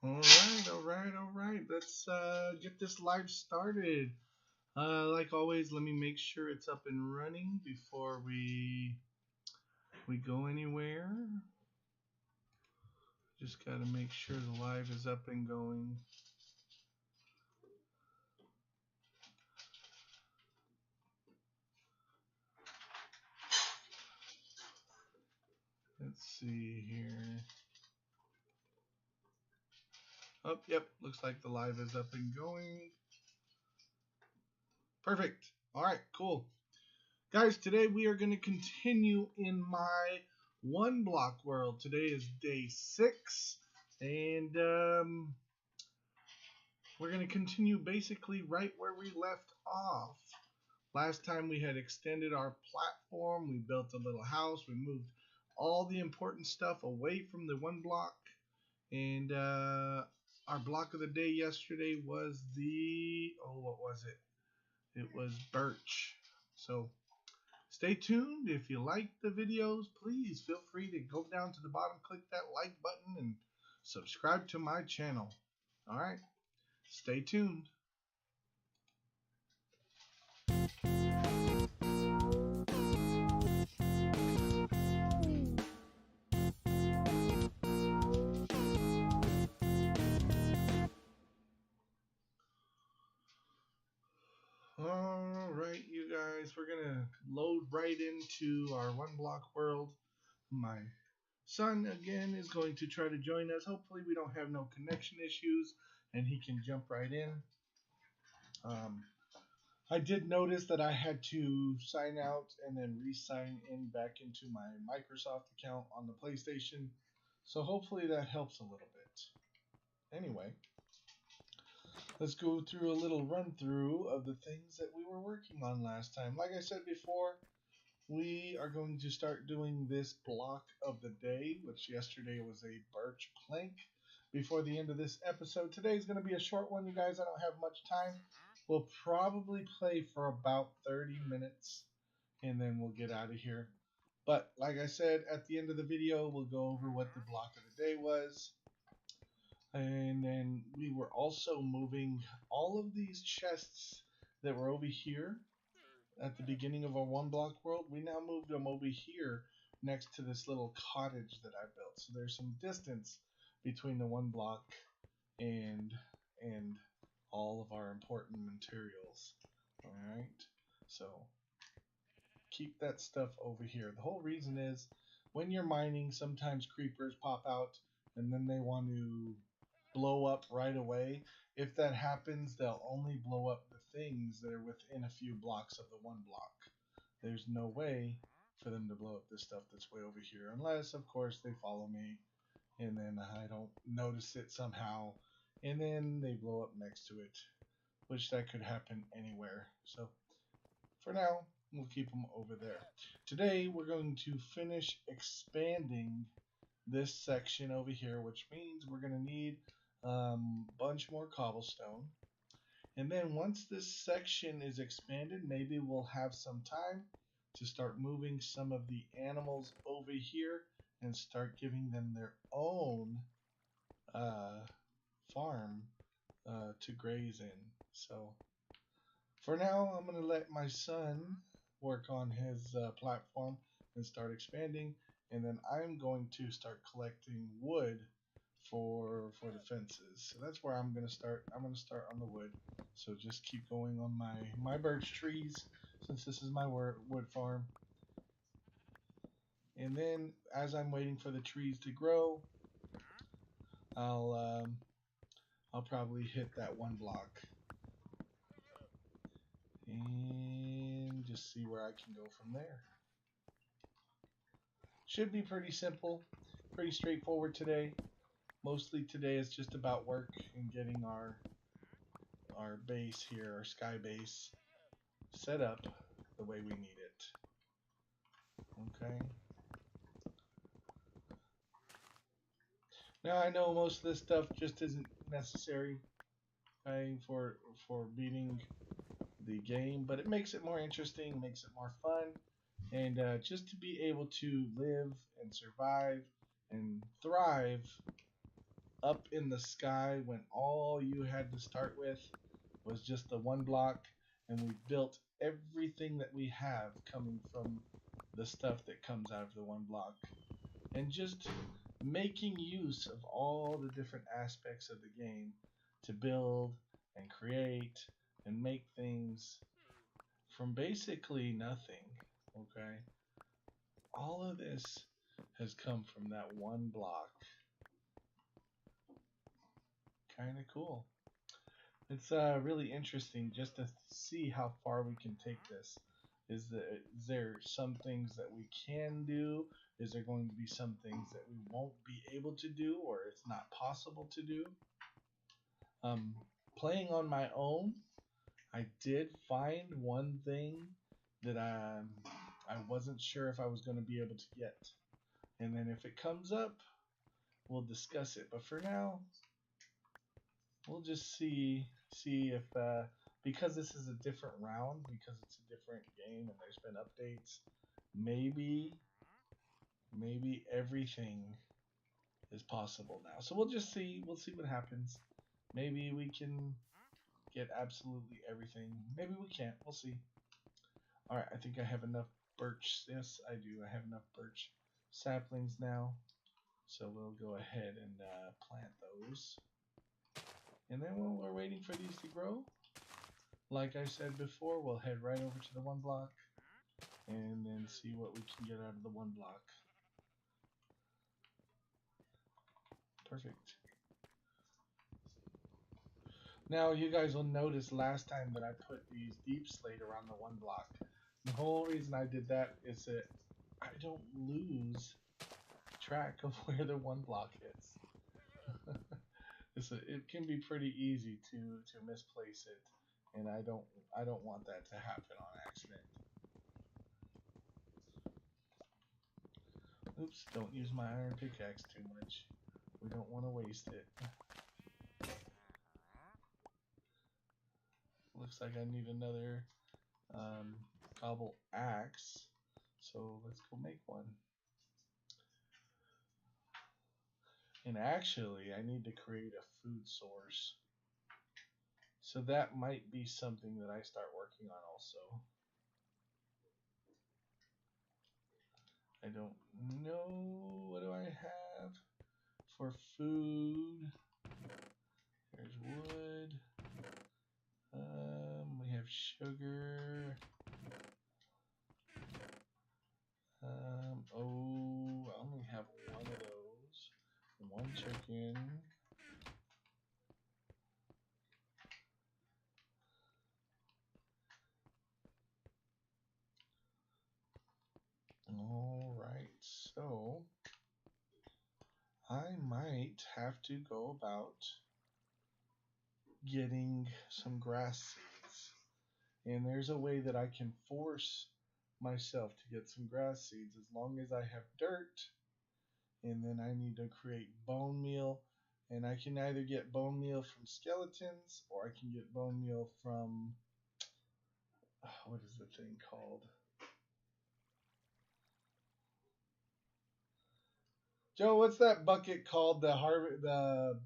All right. Let's get this live started. Like always, let me make sure it's up and running before we go anywhere. Just gotta make sure the live is up and going. Let's see here. Oh, yep. Looks like the live is up and going. Perfect. All right, cool. Guys, today we are going to continue in my one block world. Today is day 6, and we're going to continue basically right where we left off. Last time we had extended our platform, we built a little house, we moved all the important stuff away from the one block, and our block of the day yesterday was what was it? It was birch. So stay tuned. If you like the videos, please feel free to go down to the bottom, click that like button, and subscribe to my channel. All right, stay tuned. All right, you guys, we're gonna load right into our one block world. My son again is going to try to join us. Hopefully, we don't have no connection issues and he can jump right in. Um, I did notice that I had to sign out and then re-sign in back into my Microsoft account on the PlayStation. So hopefully that helps a little bit. Anyway, let's go through a little run through of the things that we were working on last time. Like I said before, we are going to start doing this block of the day, which yesterday was a birch plank. Before the end of this episode, today is going to be a short one, you guys. I don't have much time. We'll probably play for about 30 minutes and then we'll get out of here. But like I said, at the end of the video, we'll go over what the block of the day was. And then we were also moving all of these chests that were over here at the beginning of our one block world. We now moved them over here next to this little cottage that I built. So there's some distance between the one block and and all of our important materials. All right. So keep that stuff over here. The whole reason is when you're mining, sometimes creepers pop out and then they want to blow up right away. If that happens, they'll only blow up the things that are within a few blocks of the one block. There's no way for them to blow up this stuff that's way over here, unless, of course, they follow me and then I don't notice it somehow, and then they blow up next to it, which that could happen anywhere. So for now, we'll keep them over there. Today, we're going to finish expanding this section over here, which means we're going to need a bunch more cobblestone. And then once this section is expanded, maybe we'll have some time to start moving some of the animals over here and start giving them their own farm to graze in. So for now, I'm going to let my son work on his platform and start expanding, and then I'm going to start collecting wood for the fences. So that's where I'm going to start. I'm going to start on the wood. So just keep going on my birch trees, since this is my wood farm. And then as I'm waiting for the trees to grow, I'll I'll probably hit that one block and just see where I can go from there. Should be pretty simple, pretty straightforward today. Mostly today is just about work and getting our base here, our sky base, set up the way we need it. Okay. Now I know most of this stuff just isn't necessary, okay, for beating the game, but it makes it more interesting, makes it more fun, and just to be able to live and survive and thrive up in the sky when all you had to start with was just the one block, and we built everything that we have coming from the stuff that comes out of the one block, and just making use of all the different aspects of the game to build and create and make things from basically nothing. Okay, all of this has come from that one block. Kind of cool. It's really interesting just to see how far we can take this. Is there some things that we can do? Is there going to be some things that we won't be able to do, or it's not possible to do? Um, Playing on my own, I did find one thing that I wasn't sure if I was going to be able to get, and then if it comes up, we'll discuss it. But for now, we'll just see if because this is a different round, because it's a different game and there's been updates, maybe everything is possible now. So we'll just see. We'll see what happens. Maybe we can get absolutely everything. Maybe we can't. We'll see. All right, I think I have enough birch. Yes, I do. I have enough birch saplings now. So we'll go ahead and plant those. And then while we're waiting for these to grow, like I said before, we'll head right over to the one block and then see what we can get out of the one block. Perfect. Now you guys will notice last time that I put these deep slate around the one block. The whole reason I did that is that I don't lose track of where the one block is. It can be pretty easy to misplace it, and I don't want that to happen on accident. Oops, don't use my iron pickaxe too much. We don't want to waste it. Looks like I need another cobble axe, so let's go make one. And actually, I need to create a food source. So that might be something that I start working on also. I don't know. What do I have for food? There's wood. We have sugar. Oh, I only have one of those. One chicken. Alright, so I might have to go about getting some grass seeds. And there's a way that I can force myself to get some grass seeds as long as I have dirt. And then I need to create bone meal. And I can either get bone meal from skeletons or I can get bone meal from what is the thing called? Joe, what's that bucket called? The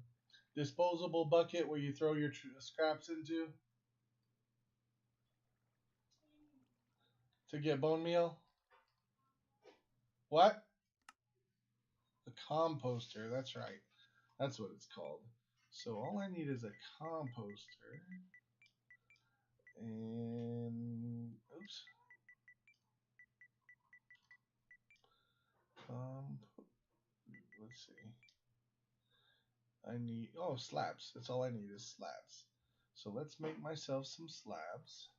disposable bucket where you throw your scraps into to get bone meal? What? The composter. That's right. That's what it's called. So all I need is a composter. And oops. Let's see. I need slabs. That's all I need is slabs. So let's make myself some slabs.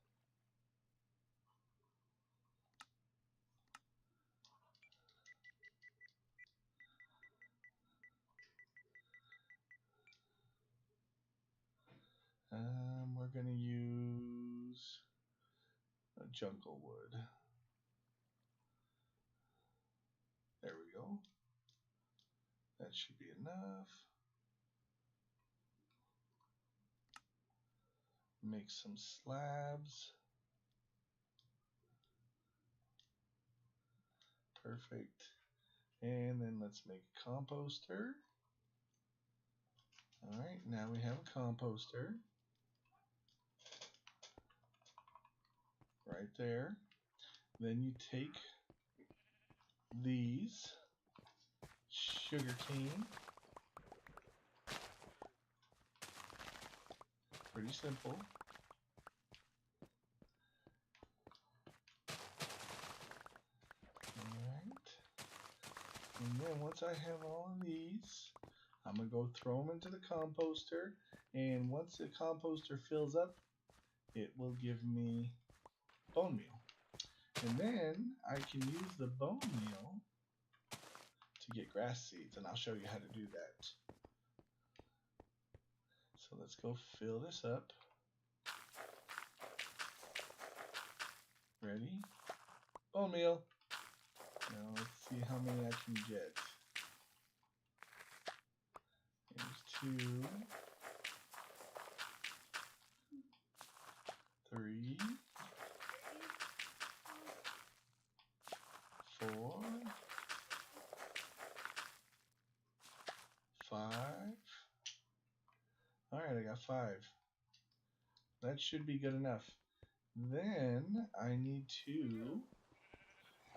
We're gonna use a jungle wood. There we go. That should be enough. Make some slabs. Perfect. And then let's make a composter. Alright, now we have a composter. Right there. Then you take these sugar cane. Pretty simple. Alright. And then once I have all of these, I'm going to go throw them into the composter. And once the composter fills up, it will give me bone meal. And then I can use the bone meal to get grass seeds. And I'll show you how to do that. So let's go fill this up. Ready? Bone meal. Now let's see how many I can get. Here's 2, 3, 4, 5. Alright, I got 5. That should be good enough. Then I need to...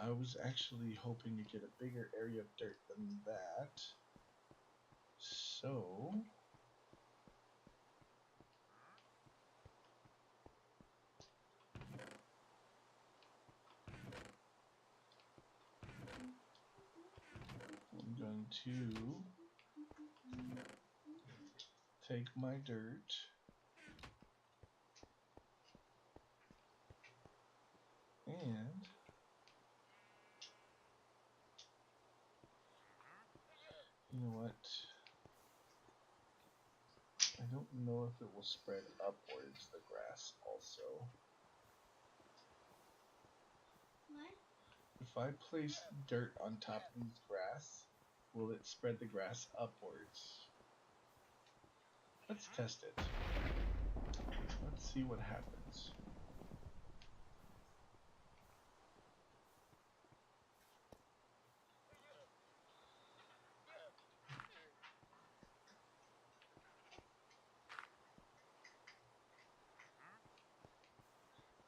I was actually hoping to get a bigger area of dirt than that. So... I'm going to take my dirt and you know what? I don't know if it will spread upwards, the grass also. What? If I place dirt on top of these grass, will it spread the grass upwards? Let's test it. Let's see what happens.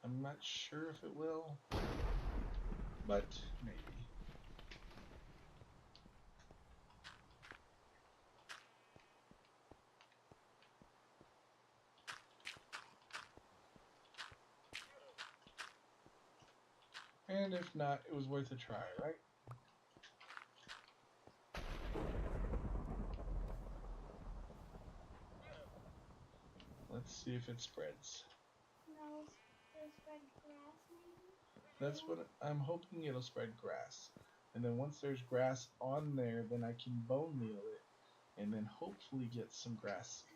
I'm not sure if it will, but maybe. And if not, it was worth a try, right? Let's see if it spreads. No, it'll spread grass maybe? That's what I'm hoping, it'll spread grass. And then once there's grass on there, then I can bone meal it and then hopefully get some grass seed.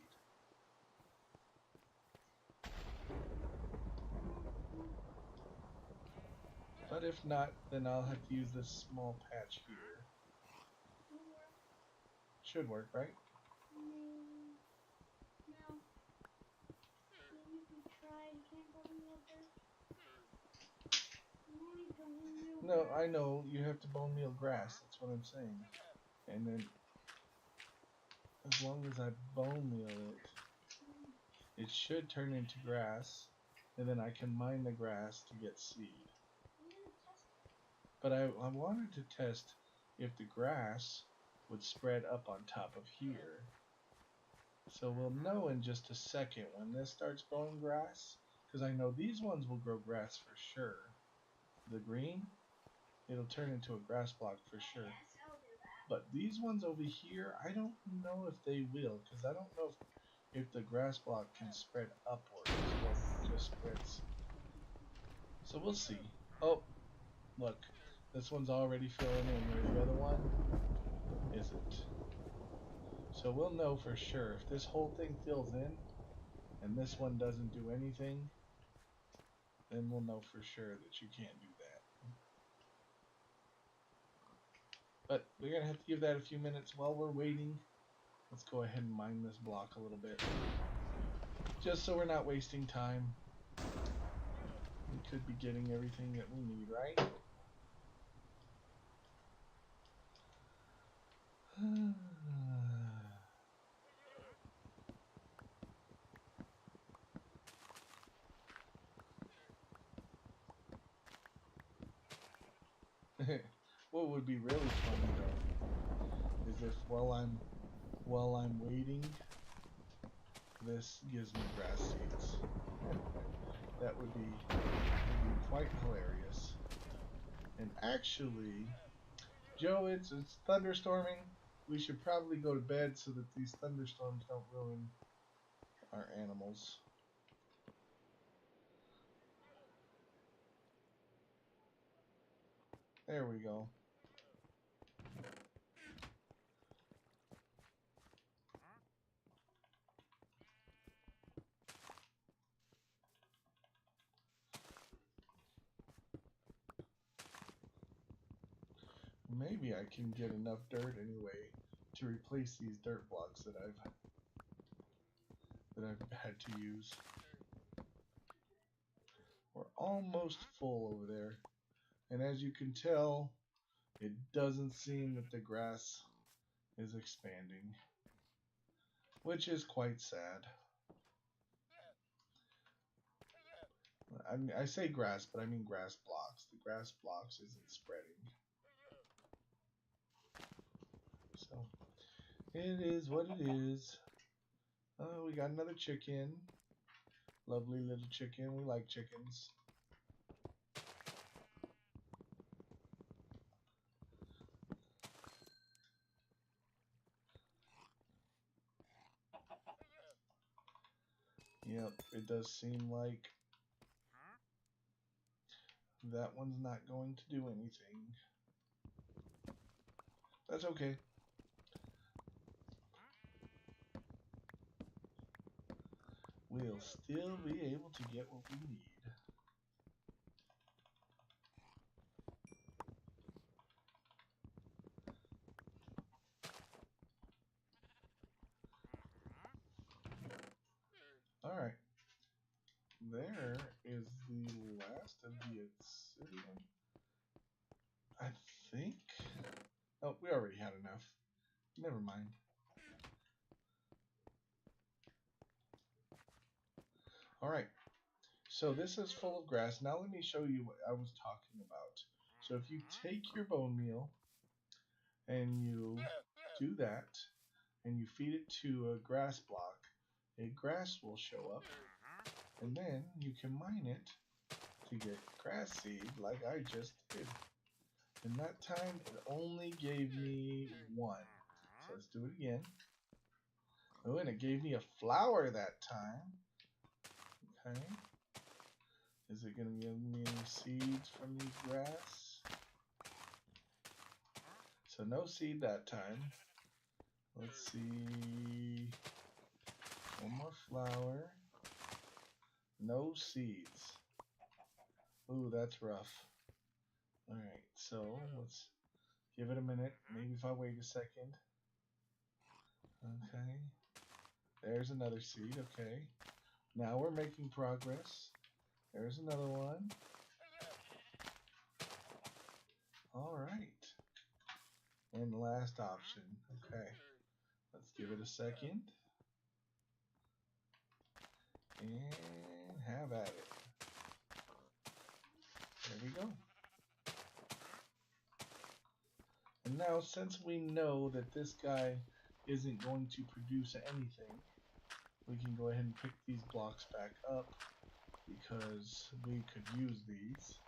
But if not, then I'll have to use this small patch here. Should work, right? Maybe. No. Maybe if you try, you can't bone meal dirt. You only bone meal No, grass. I know, you have to bone meal grass, that's what I'm saying. And then, as long as I bone meal it, it should turn into grass, and then I can mine the grass to get seed. I'm gonna test it. But I wanted to test if the grass would spread up on top of here. So we'll know in just a second when this starts growing grass, because I know these ones will grow grass for sure. The green, it'll turn into a grass block for sure. Yes, I'll do that. But these ones over here, I don't know if they will, because I don't know if the grass block can spread upwards or if it just spreads. So we'll see. Oh, look, this one's already filling in where the other one isn't. So we'll know for sure if this whole thing fills in and this one doesn't do anything, then we'll know for sure that you can't do that. But we're going to have to give that a few minutes while we're waiting. Let's go ahead and mine this block a little bit, just so we're not wasting time. We could be getting everything that we need, right? What would be really funny though is if while I'm waiting, this gives me grass seeds. That would be quite hilarious. And actually, Joe, it's thunderstorming. We should probably go to bed so that these thunderstorms don't ruin our animals. There we go. Maybe I can get enough dirt anyway to replace these dirt blocks that I've had to use. We're almost full over there. And as you can tell, it doesn't seem that the grass is expanding, which is quite sad. I say grass, but I mean grass blocks. The grass blocks isn't spreading. So it is what it is. Oh, we got another chicken. Lovely little chicken. We like chickens. Yep, it does seem like that one's not going to do anything. That's okay. We'll still be able to get what we need. Alright. There is the last of the obsidian. I think. Oh, we already had enough. Never mind. Alright. So this is full of grass. Now let me show you what I was talking about. So if you take your bone meal and you do that and you feed it to a grass block, a grass will show up and then you can mine it to get grass seed like I just did. And that time it only gave me one. So let's do it again. Oh, and it gave me a flower that time. Okay. Is it going to give me any seeds from these grass? So no seed that time. Let's see. One more flower. No seeds. Ooh, that's rough. Alright, so let's give it a minute. Maybe if I wait a second. Okay. There's another seed. Okay. Now we're making progress. There's another one. Alright. And last option. Okay. Let's give it a second. And have at it. There we go. And now, since we know that this guy isn't going to produce anything, we can go ahead and pick these blocks back up because we could use these.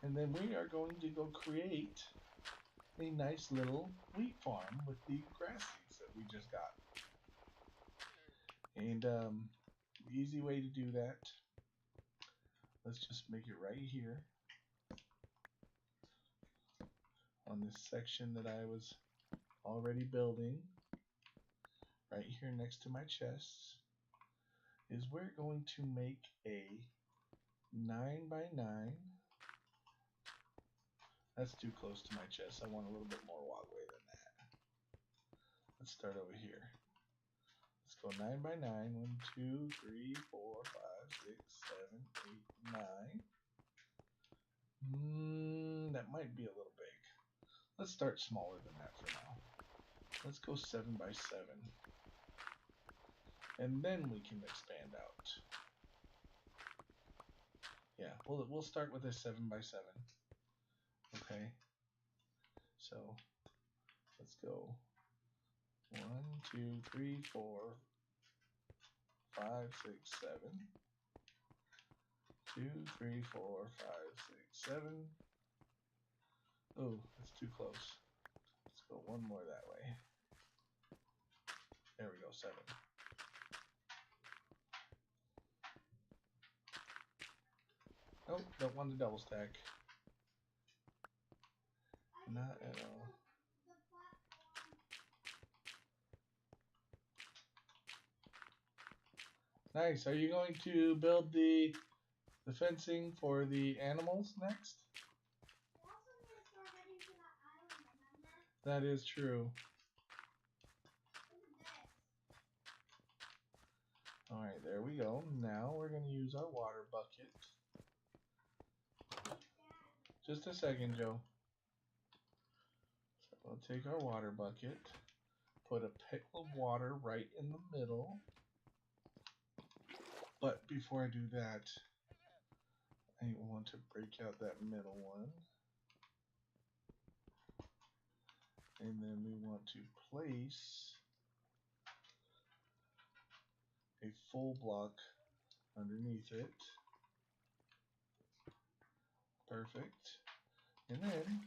And then we are going to go create a nice little wheat farm with the grass seeds that we just got. And the easy way to do that, let's just make it right here on this section that I was already building, right here next to my chests, is we're going to make a 9 by 9. That's too close to my chest. I want a little bit more walkway than that. Let's start over here. Let's go 9 by 9. 1, 2, 3, 4, 5, 6, 7, 8, 9. That might be a little big. Let's start smaller than that for now. Let's go 7 by 7. And then we can expand out. Yeah, we'll start with a 7 by 7. Okay, so let's go 1, 2, 3, 4, 5, 6, 7. 2, 3, 4, 5, 6, 7. Oh, that's too close. Let's go one more that way. There we go, 7. Nope, don't want to double stack. Not at all. Nice. Are you going to build the fencing for the animals next? That is true. Alright, there we go. Now we're going to use our water bucket. Just a second, Joe. So we'll take our water bucket, put a pail of water right in the middle. But before I do that, I want to break out that middle one. And then we want to place a full block underneath it. Perfect. And then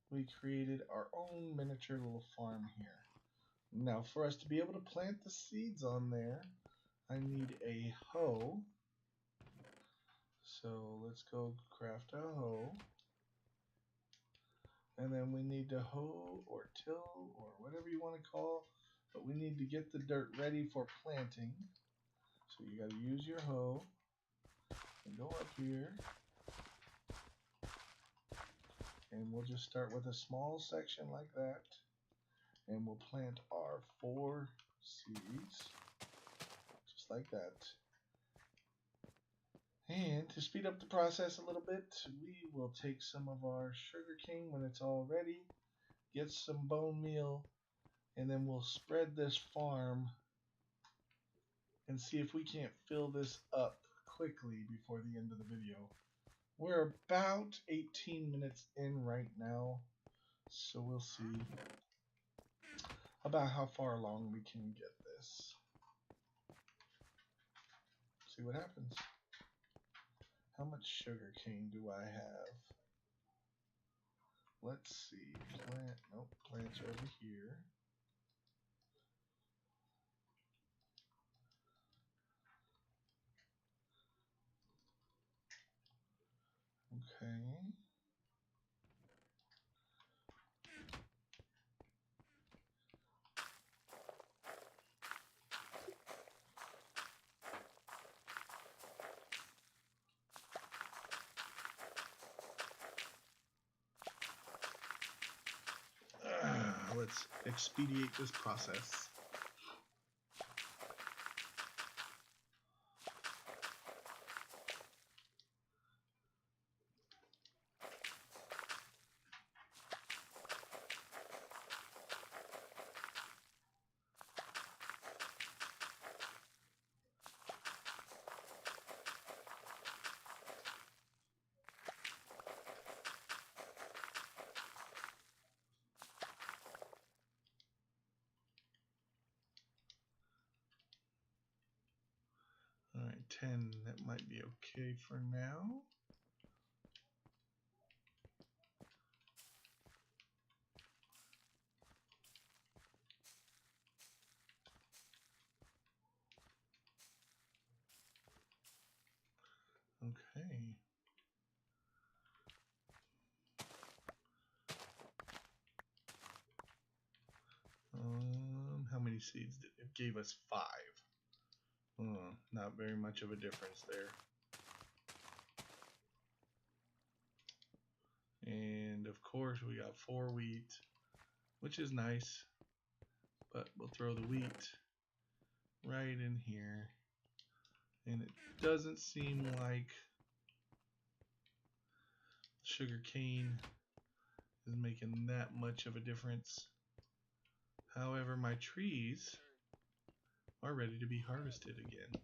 we created our own miniature little farm here. Now for us to be able to plant the seeds on there, I need a hoe. So let's go craft a hoe. And then we need to hoe or till or whatever you want to call, but we need to get the dirt ready for planting. So you got to use your hoe and go up here. And we'll just start with a small section like that. And we'll plant our 4 seeds. Just like that. And to speed up the process a little bit, we will take some of our sugar cane when it's all ready, get some bone meal, and then we'll spread this farm and see if we can't fill this up quickly before the end of the video. We're about 18 minutes in right now, so we'll see about how far along we can get this. See what happens. How much sugar cane do I have? Let's see. Plant's over here. Okay. Let's expedite this process. Alright, 10, that might be okay for now. Okay. How many seeds did it gave us? 5. Not very much of a difference there. And of course we got 4 wheat, which is nice, but we'll throw the wheat right in here. And it doesn't seem like sugar cane is making that much of a difference. However, my trees are ready to be harvested again.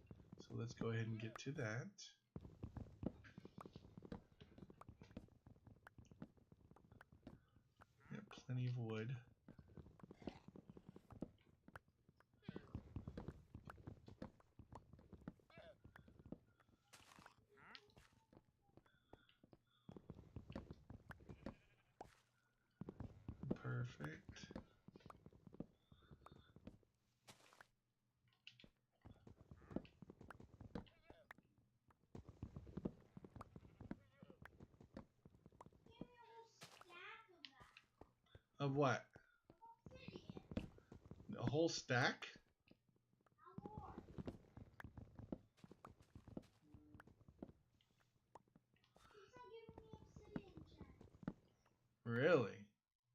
So let's go ahead and get to that. plenty of wood. Perfect. Give me a whole stack of that. Of what? Obsidian. A whole stack? Now more. Keeps on giving me obsidian chance. Really? I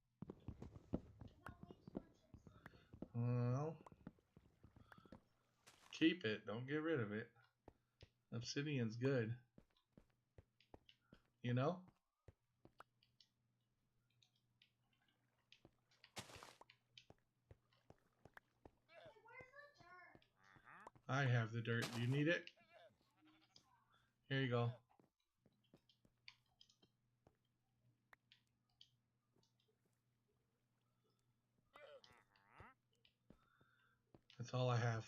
got way too much obsidian. Well, keep it. Don't get rid of it. Obsidian's good. You know? Hey, where's the dirt? I have the dirt. Do you need it? Here you go. That's all I have.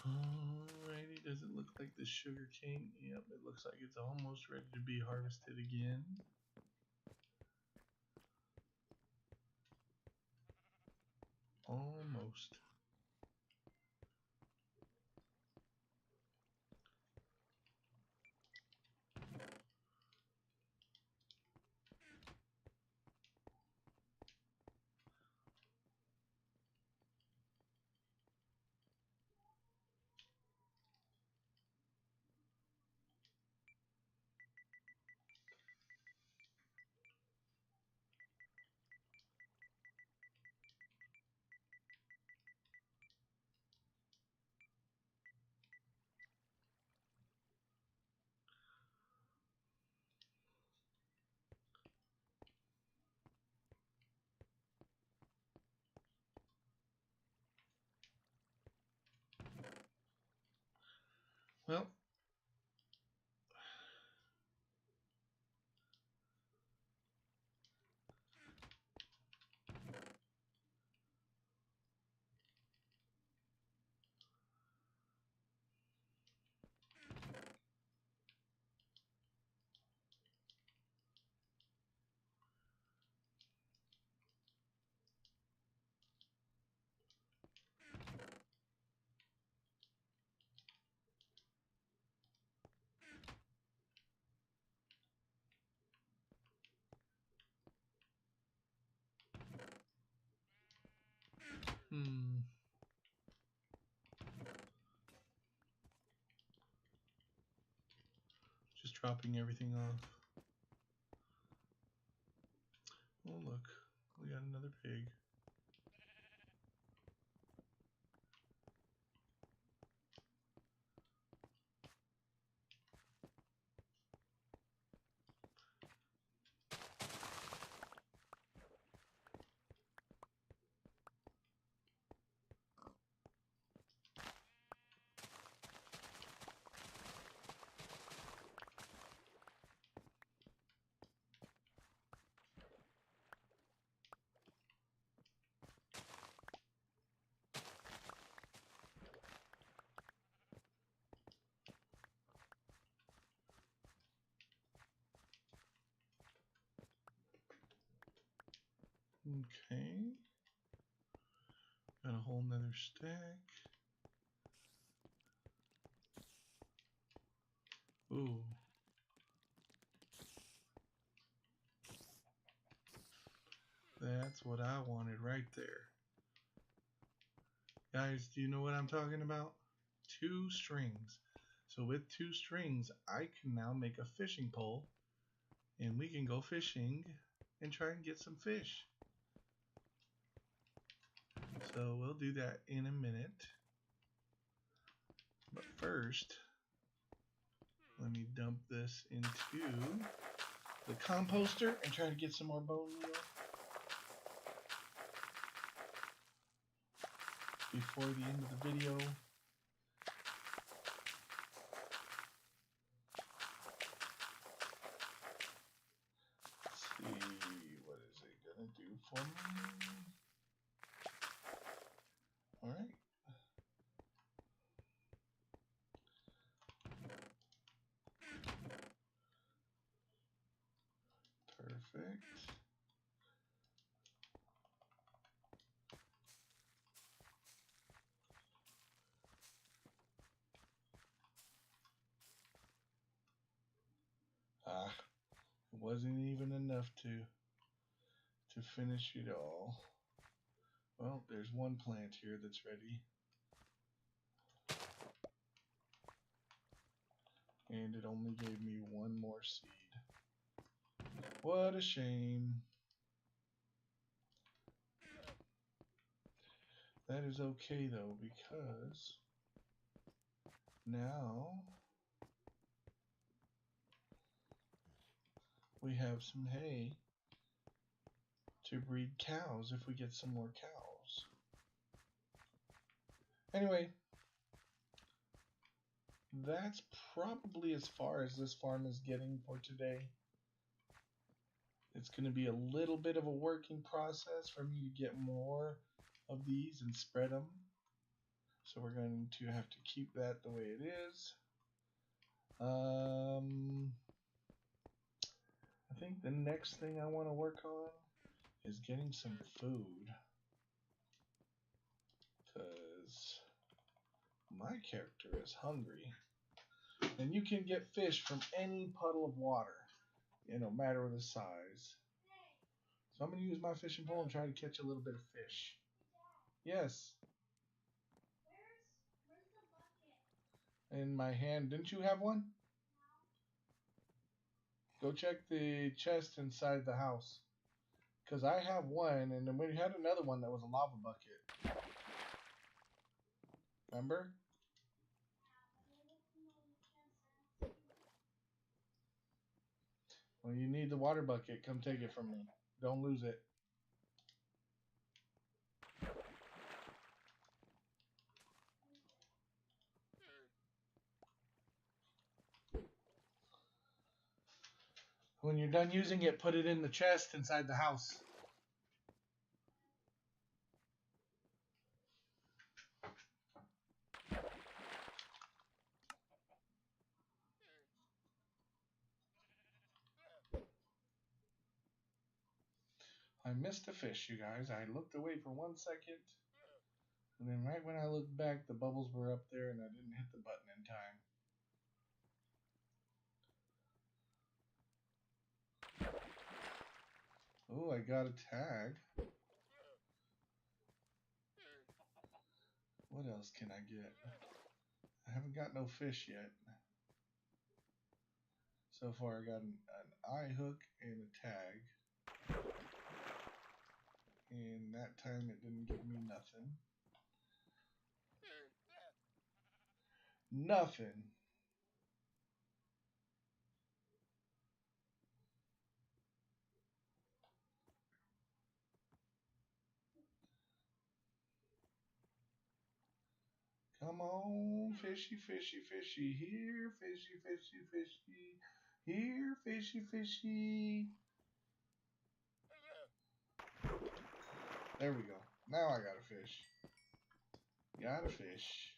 Alrighty, does it look like the sugar cane? Yep, it looks like it's almost ready to be harvested again. Almost. Well, hmm. Just dropping everything off. Oh, look. We got another pig. Okay. Got a whole nother stack. Ooh. That's what I wanted right there. Guys, do you know what I'm talking about? 2 strings. So with 2 strings, I can now make a fishing pole and we can go fishing and try and get some fish. So we'll do that in a minute. But first, let me dump this into the composter and try to get some more bone meal before the end of the video. Let's see, what is it gonna do for me? Alright. Perfect. Ah, it wasn't even enough to finish it all. Well, there's one plant here that's ready. And it only gave me one more seed. What a shame. That is okay though, because now we have some hay to breed cows if we get some more cows. Anyway, that's probably as far as this farm is getting for today. It's going to be a little bit of a working process for me to get more of these and spread them. So we're going to have to keep that the way it is. I think the next thing I want to work on is getting some food. Because my character is hungry. And you can get fish from any puddle of water, no matter the size. So I'm going to use my fishing pole and try to catch a little bit of fish. Yes. Where's the bucket? In my hand. Didn't you have one? Go check the chest inside the house. Because I have one, and then we had another one that was a lava bucket. Remember? Well, you need the water bucket. Come take it from me. Don't lose it. When you're done using it, put it in the chest inside the house. I missed a fish, you guys. I looked away for 1 second. And then right when I looked back, the bubbles were up there and I didn't hit the button in time. Oh, I got a tag. What else can I get? I haven't got no fish yet. So far I got an eye hook and a tag. And that time it didn't give me nothing. Nothing. Come on, fishy, fishy, fishy. Here, fishy, fishy, fishy. Here, fishy, fishy. There we go. Now I got a fish. Got a fish.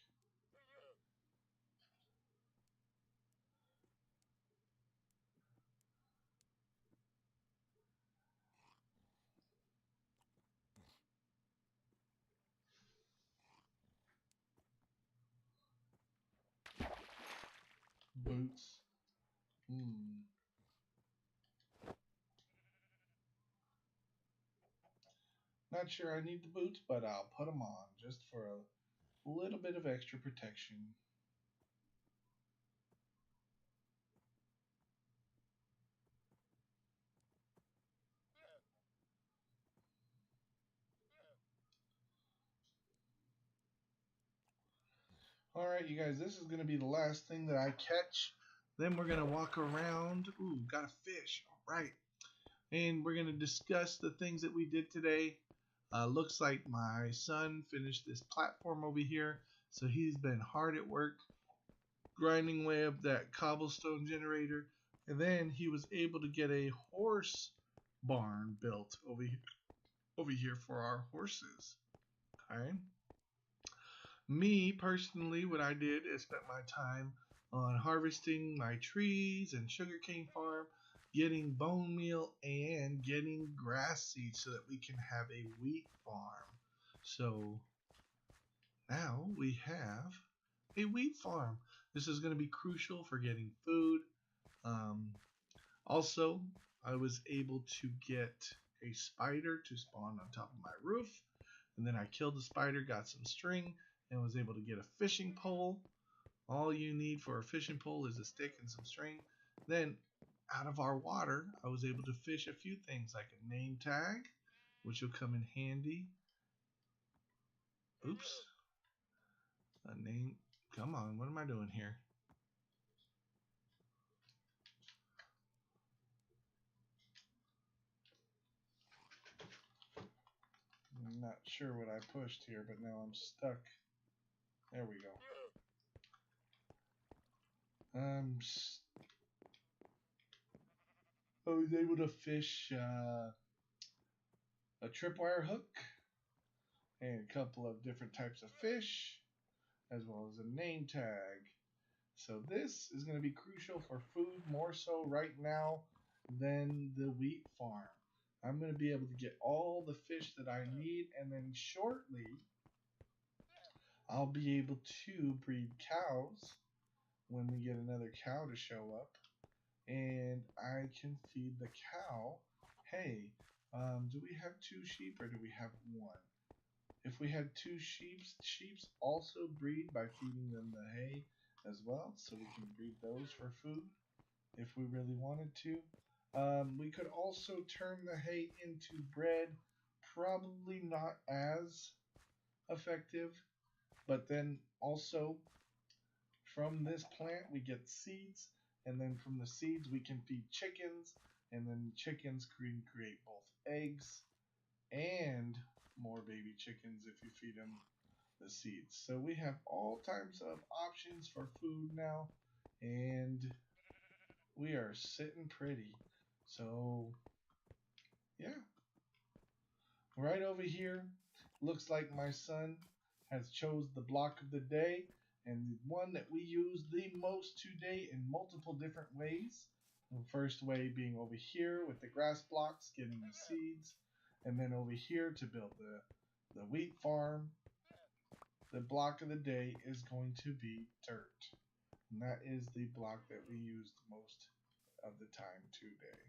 Boots. Not sure I need the boots, but I'll put them on just for a little bit of extra protection. Alright, you guys, this is going to be the last thing that I catch Then we're gonna walk around. Ooh, got a fish. All right. And we're gonna discuss the things that we did today. Looks like my son finished this platform over here, so he's been hard at work grinding away up that cobblestone generator, and then he was able to get a horse barn built over here for our horses. Okay. Me personally, what I did is spent my time on harvesting my trees and sugarcane farm, getting bone meal, and getting grass seeds so that we can have a wheat farm. So now we have a wheat farm. This is going to be crucial for getting food. Um, Also, I was able to get a spider to spawn on top of my roof. And then I killed the spider, got some string, and was able to get a fishing pole. All you need for a fishing pole is a stick and some string. Then, out of our water, I was able to fish a few things like a name tag, which will come in handy. Oops. A name. Come on, what am I doing here? I'm not sure what I pushed here, but now I'm stuck. There we go. I was able to fish a tripwire hook and a couple of different types of fish, as well as a name tag. So this is going to be crucial for food more so right now than the wheat farm. I'm going to be able to get all the fish that I need, and then shortly I'll be able to breed cows when we get another cow to show up, and I can feed the cow. Hey, do we have 2 sheep or do we have 1? If we had 2 sheep, sheep also breed by feeding them the hay as well, so we can breed those for food if we really wanted to. We could also turn the hay into bread, probably not as effective, but then also from this plant we get seeds, and then from the seeds we can feed chickens, and then chickens can create both eggs and more baby chickens if you feed them the seeds. So we have all types of options for food now, and we are sitting pretty. So yeah, right over here looks like my son has chose the block of the day, and the one that we use the most today in multiple different ways. The first way being over here with the grass blocks getting the seeds, and then over here to build the wheat farm. The block of the day is going to be dirt. And that is the block that we use most of the time today.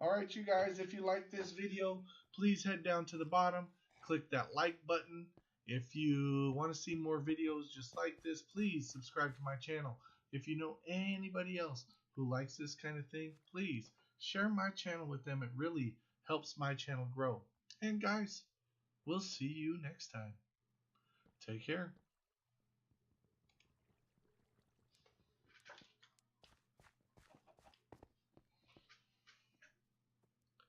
Alright, you guys, if you like this video, please head down to the bottom, click that like button. If you want to see more videos just like this, please subscribe to my channel. If you know anybody else who likes this kind of thing, please share my channel with them. It really helps my channel grow. And guys, we'll see you next time. Take care.